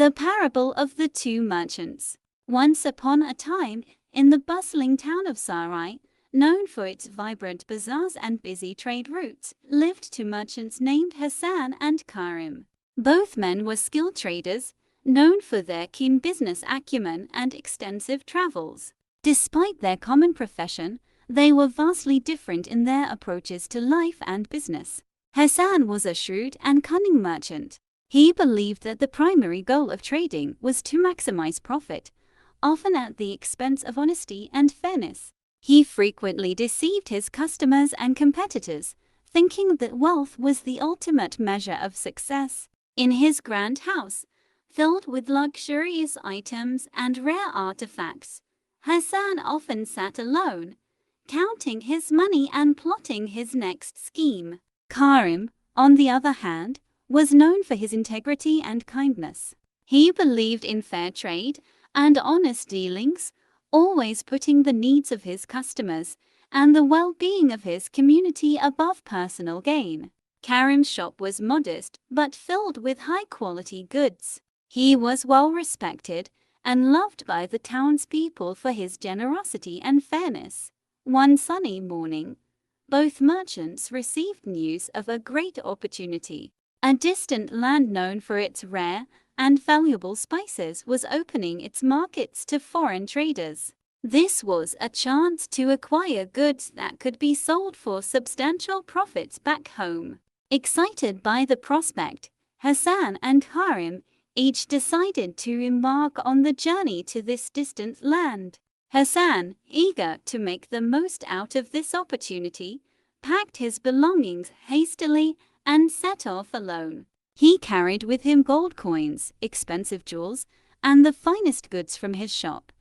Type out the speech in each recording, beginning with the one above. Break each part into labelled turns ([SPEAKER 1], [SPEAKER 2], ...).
[SPEAKER 1] The Parable of the Two Merchants. Once upon a time, in the bustling town of Sarai, known for its vibrant bazaars and busy trade routes, lived two merchants named Hassan and Karim. Both men were skilled traders, known for their keen business acumen and extensive travels. Despite their common profession, they were vastly different in their approaches to life and business. Hassan was a shrewd and cunning merchant. He believed that the primary goal of trading was to maximize profit, often at the expense of honesty and fairness. He frequently deceived his customers and competitors, thinking that wealth was the ultimate measure of success. In his grand house, filled with luxurious items and rare artifacts, Hassan often sat alone, counting his money and plotting his next scheme. Karim, on the other hand, was known for his integrity and kindness. He believed in fair trade and honest dealings, always putting the needs of his customers and the well-being of his community above personal gain. Karim's shop was modest but filled with high-quality goods. He was well-respected and loved by the townspeople for his generosity and fairness. One sunny morning, both merchants received news of a great opportunity. A distant land known for its rare and valuable spices was opening its markets to foreign traders. This was a chance to acquire goods that could be sold for substantial profits back home. Excited by the prospect, Hassan and Karim each decided to embark on the journey to this distant land. Hassan, eager to make the most out of this opportunity, packed his belongings hastily and set off alone. He carried with him gold coins, expensive jewels, and the finest goods from his shop,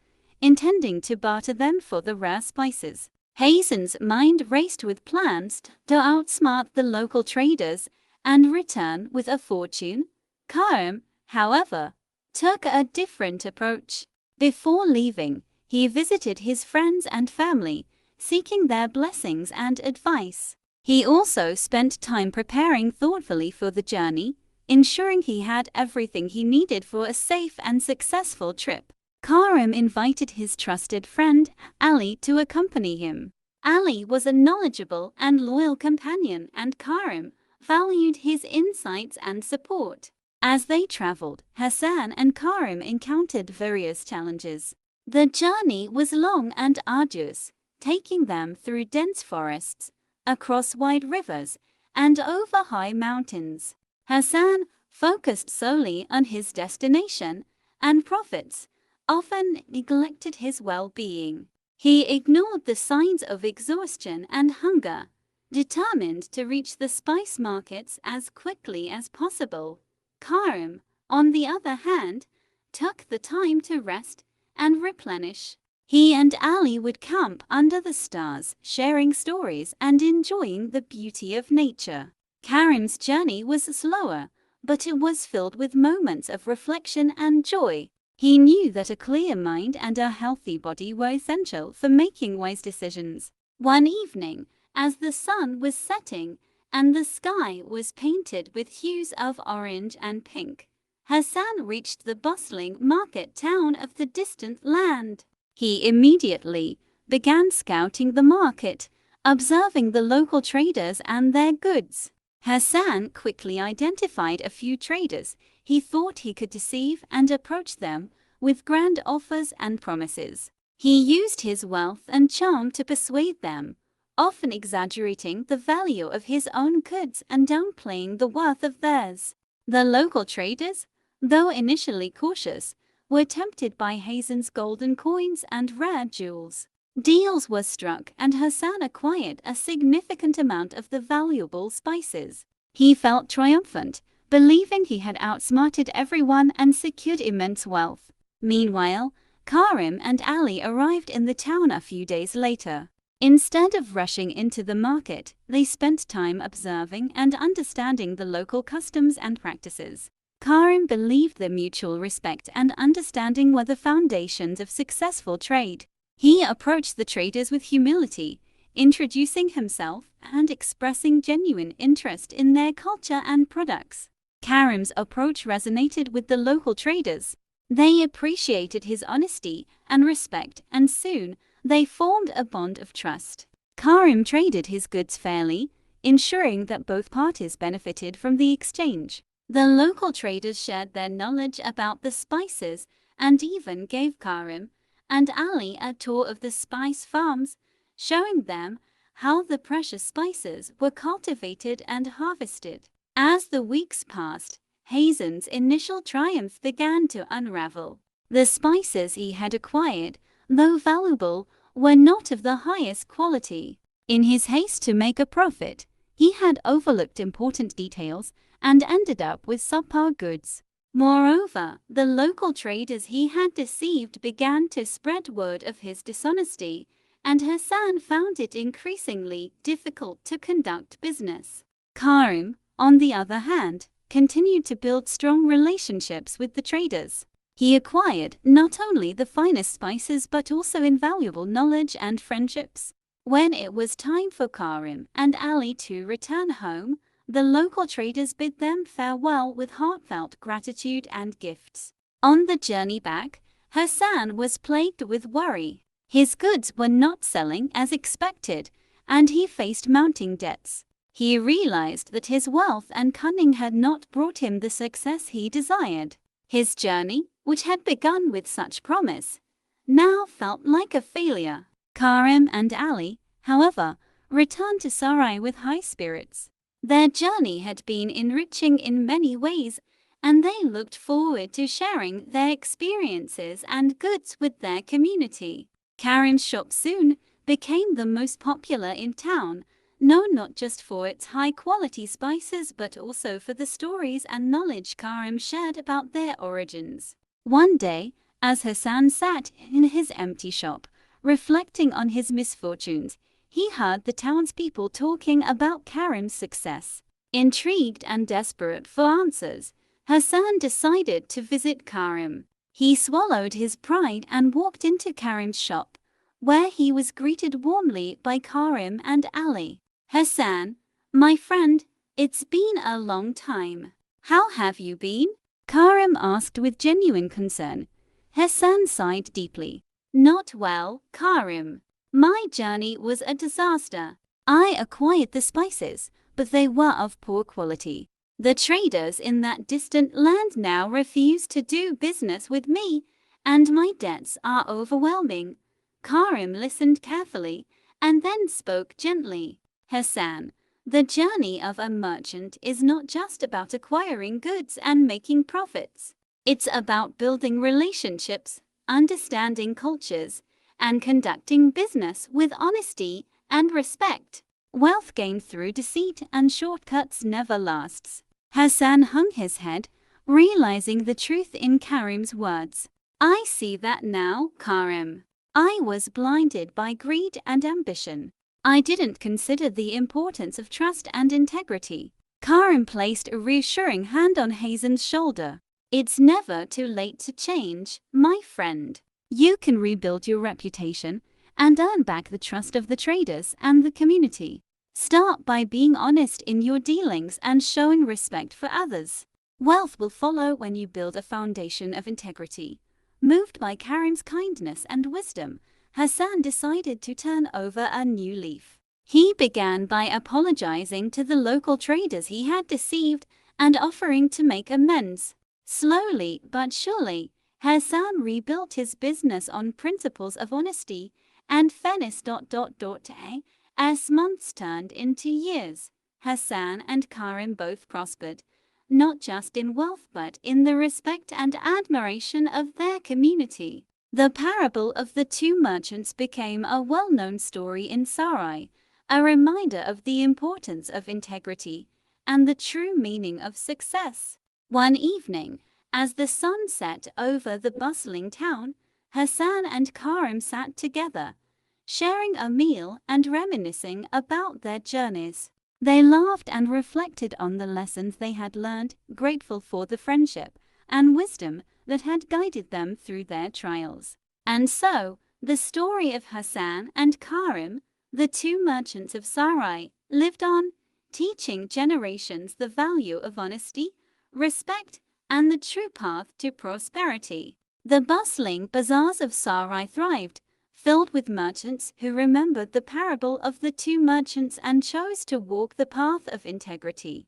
[SPEAKER 1] intending to barter them for the rare spices. Hassan's mind raced with plans to outsmart the local traders and return with a fortune. Karim, however, took a different approach. Before leaving, he visited his friends and family, seeking their blessings and advice. He also spent time preparing thoughtfully for the journey, ensuring he had everything he needed for a safe and successful trip. Karim invited his trusted friend, Ali, to accompany him. Ali was a knowledgeable and loyal companion, and Karim valued his insights and support. As they traveled, Hassan and Karim encountered various challenges. The journey was long and arduous, taking them through dense forests, across wide rivers, and over high mountains. Hassan focused solely on his destination and profits, often neglected his well-being. He ignored the signs of exhaustion and hunger, determined to reach the spice markets as quickly as possible. Karim, on the other hand, took the time to rest and replenish. He and Ali would camp under the stars, sharing stories and enjoying the beauty of nature. Karim's journey was slower, but it was filled with moments of reflection and joy. He knew that a clear mind and a healthy body were essential for making wise decisions. One evening, as the sun was setting and the sky was painted with hues of orange and pink, Hassan reached the bustling market town of the distant land. He immediately began scouting the market, observing the local traders and their goods. Hassan quickly identified a few traders he thought he could deceive and approached them with grand offers and promises. He used his wealth and charm to persuade them, often exaggerating the value of his own goods and downplaying the worth of theirs. The local traders, though initially cautious, were tempted by Hassan's golden coins and rare jewels. Deals were struck and Hassan acquired a significant amount of the valuable spices. He felt triumphant, believing he had outsmarted everyone and secured immense wealth. Meanwhile, Karim and Ali arrived in the town a few days later. Instead of rushing into the market, they spent time observing and understanding the local customs and practices. Karim believed that mutual respect and understanding were the foundations of successful trade. He approached the traders with humility, introducing himself and expressing genuine interest in their culture and products. Karim's approach resonated with the local traders. They appreciated his honesty and respect, and soon they formed a bond of trust. Karim traded his goods fairly, ensuring that both parties benefited from the exchange. The local traders shared their knowledge about the spices and even gave Karim and Ali a tour of the spice farms, showing them how the precious spices were cultivated and harvested. As the weeks passed, Hazen's initial triumph began to unravel. The spices he had acquired, though valuable, were not of the highest quality. In his haste to make a profit, he had overlooked important details and ended up with subpar goods. Moreover, the local traders he had deceived began to spread word of his dishonesty, and Hassan found it increasingly difficult to conduct business. Karim, on the other hand, continued to build strong relationships with the traders. He acquired not only the finest spices but also invaluable knowledge and friendships. When it was time for Karim and Ali to return home, the local traders bid them farewell with heartfelt gratitude and gifts. On the journey back, Hassan was plagued with worry. His goods were not selling as expected, and he faced mounting debts. He realized that his wealth and cunning had not brought him the success he desired. His journey, which had begun with such promise, now felt like a failure. Karim and Ali, however, returned to Sarai with high spirits. Their journey had been enriching in many ways, and they looked forward to sharing their experiences and goods with their community. Karim's shop soon became the most popular in town, known not just for its high-quality spices but also for the stories and knowledge Karim shared about their origins. One day, as Hassan sat in his empty shop, reflecting on his misfortunes, he heard the townspeople talking about Karim's success. Intrigued and desperate for answers, Hassan decided to visit Karim. He swallowed his pride and walked into Karim's shop, where he was greeted warmly by Karim and Ali. "Hassan, my friend, it's been a long time. How have you been?" Karim asked with genuine concern. Hassan sighed deeply. "Not well, Karim. My journey was a disaster. I acquired the spices, but they were of poor quality. The traders in that distant land now refuse to do business with me, and my debts are overwhelming." Karim listened carefully and then spoke gently. "Hassan, the journey of a merchant is not just about acquiring goods and making profits. It's about building relationships, understanding cultures, and conducting business with honesty and respect. Wealth gained through deceit and shortcuts never lasts." Hassan hung his head, realizing the truth in Karim's words. "I see that now, Karim. I was blinded by greed and ambition. I didn't consider the importance of trust and integrity." Karim placed a reassuring hand on Hazen's shoulder. "It's never too late to change, my friend. You can rebuild your reputation and earn back the trust of the traders and the community. Start by being honest in your dealings and showing respect for others. Wealth will follow when you build a foundation of integrity." Moved by Karim's kindness and wisdom, Hassan decided to turn over a new leaf. He began by apologizing to the local traders he had deceived and offering to make amends. Slowly but surely, Hassan rebuilt his business on principles of honesty and fairness. As months turned into years, Hassan and Karim both prospered, not just in wealth but in the respect and admiration of their community. The parable of the two merchants became a well-known story in Sarai, a reminder of the importance of integrity and the true meaning of success. One evening, as the sun set over the bustling town, Hassan and Karim sat together, sharing a meal and reminiscing about their journeys. They laughed and reflected on the lessons they had learned, grateful for the friendship and wisdom that had guided them through their trials. And so, the story of Hassan and Karim, the two merchants of Sarai, lived on, teaching generations the value of honesty, respect, and the true path to prosperity. The bustling bazaars of Sarai thrived, filled with merchants who remembered the parable of the two merchants and chose to walk the path of integrity.